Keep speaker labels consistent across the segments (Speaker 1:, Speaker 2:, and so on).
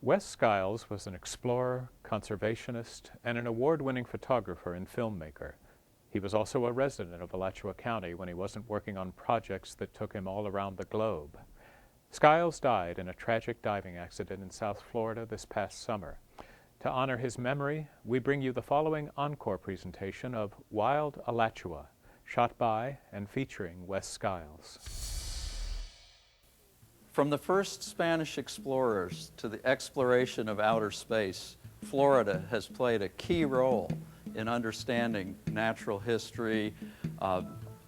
Speaker 1: Wes Skiles was an explorer, conservationist, and an award-winning photographer and filmmaker. He was also a resident of Alachua County when he wasn't working on projects that took him all around the globe. Skiles died in a tragic diving accident in South Florida this past summer. To honor his memory, we bring you the following encore presentation of Wild Alachua, shot by and featuring Wes Skiles.
Speaker 2: From the first Spanish explorers to the exploration of outer space, Florida has played a key role in understanding natural history,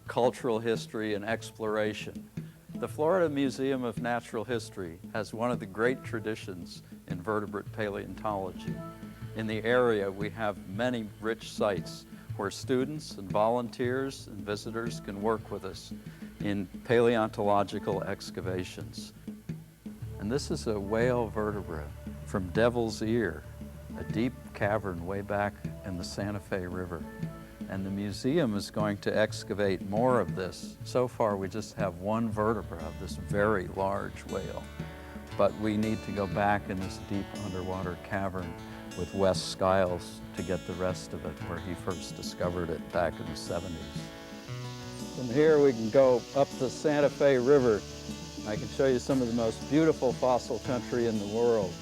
Speaker 2: cultural history, and exploration. The Florida Museum of Natural History has one of the great traditions in vertebrate paleontology. In the area, we have many rich sites where students and volunteers and visitors can work with us in paleontological excavations. And this is a whale vertebra from Devil's Ear, a deep cavern way back in the Santa Fe River. And the museum is going to excavate more of this. So far, we just have one vertebra of this very large whale. But we need to go back in this deep underwater cavern with Wes Skiles to get the rest of it, where he first discovered it back in the 70s. From here, we can go up the Santa Fe River. I can show you some of the most beautiful fossil country in the world.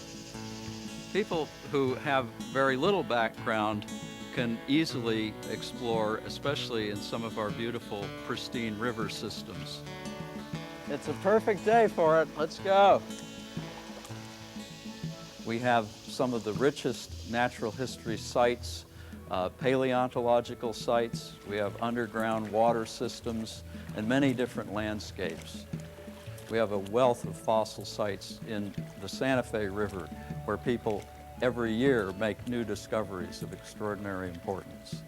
Speaker 2: People who have very little background can easily explore, especially in some of our beautiful, pristine river systems. It's a perfect day for it. Let's go. We have some of the richest natural history sites, paleontological sites. We have underground water systems and many different landscapes. We have a wealth of fossil sites in the Santa Fe River where people every year make new discoveries of extraordinary importance.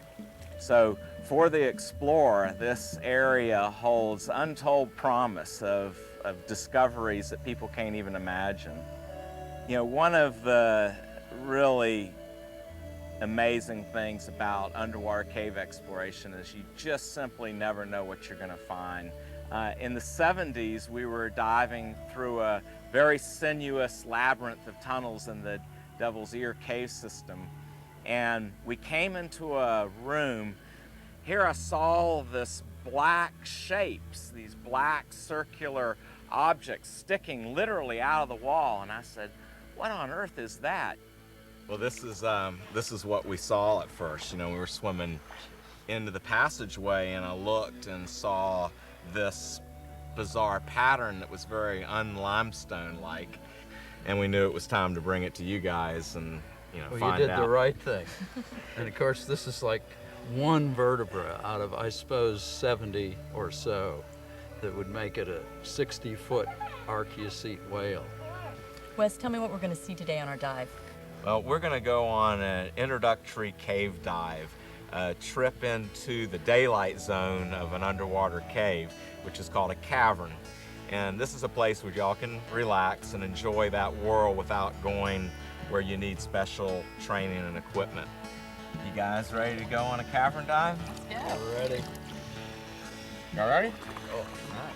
Speaker 3: So for the explorer, this area holds untold promise of discoveries that people can't even imagine. You know, one of the really amazing things about underwater cave exploration is you just simply never know what you're going to find. In the 70s, we were diving through a very sinuous labyrinth of tunnels in the Devil's Ear cave system, and we came into a room. Here I saw this black shapes, these black circular objects sticking literally out of the wall, and I said, "What on earth is that?"
Speaker 4: Well, this is what we saw at first. You know, we were swimming into the passageway, and I looked and saw this bizarre pattern that was very un-limestone-like, and we knew it was time to bring it to you guys and, you know,
Speaker 2: well,
Speaker 4: find out.
Speaker 2: You did the right thing. And of course, this is like one vertebra out of, I suppose, 70 or so that would make it a 60-foot archaeocete whale.
Speaker 5: Wes, tell me what we're going to see today on our dive.
Speaker 4: Well, we're going to go on an introductory cave dive, a trip into the daylight zone of an underwater cave, which is called a cavern. And this is a place where y'all can relax and enjoy that world without going where you need special training and equipment. You guys ready to go on a cavern dive?
Speaker 5: Yeah.
Speaker 2: We're ready.
Speaker 4: Y'all ready?
Speaker 3: Oh, all right.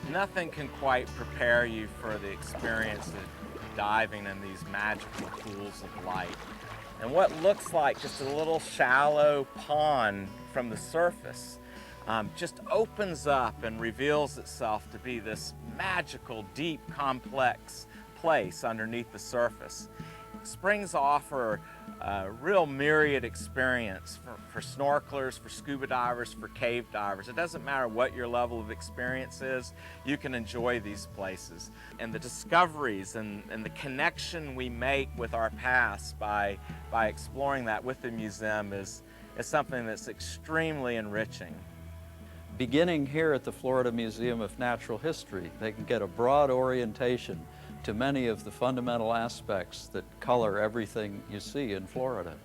Speaker 3: Nothing can quite prepare you for the experience of diving in these magical pools of light. And what looks like just a little shallow pond from the surface just opens up and reveals itself to be this magical, deep, complex place underneath the surface. Springs offer a real myriad experience for snorkelers, for scuba divers, for cave divers. It doesn't matter what your level of experience is, you can enjoy these places. And the discoveries and the connection we make with our past by exploring that with the museum is something that's extremely enriching.
Speaker 2: Beginning here at the Florida Museum of Natural History, they can get a broad orientation to many of the fundamental aspects that color everything you see in Florida.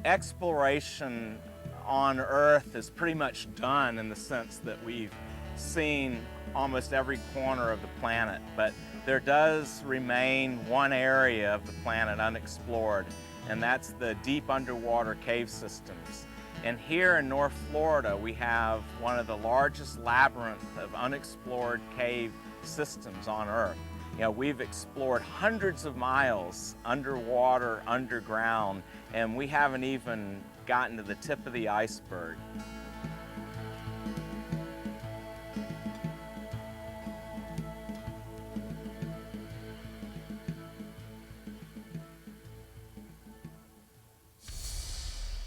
Speaker 3: Exploration on Earth is pretty much done in the sense that we've seen almost every corner of the planet, but there does remain one area of the planet unexplored, and that's the deep underwater cave systems. And here in North Florida, we have one of the largest labyrinths of unexplored cave systems on Earth. You know, we've explored hundreds of miles underwater, underground, and we haven't even gotten to the tip of the iceberg.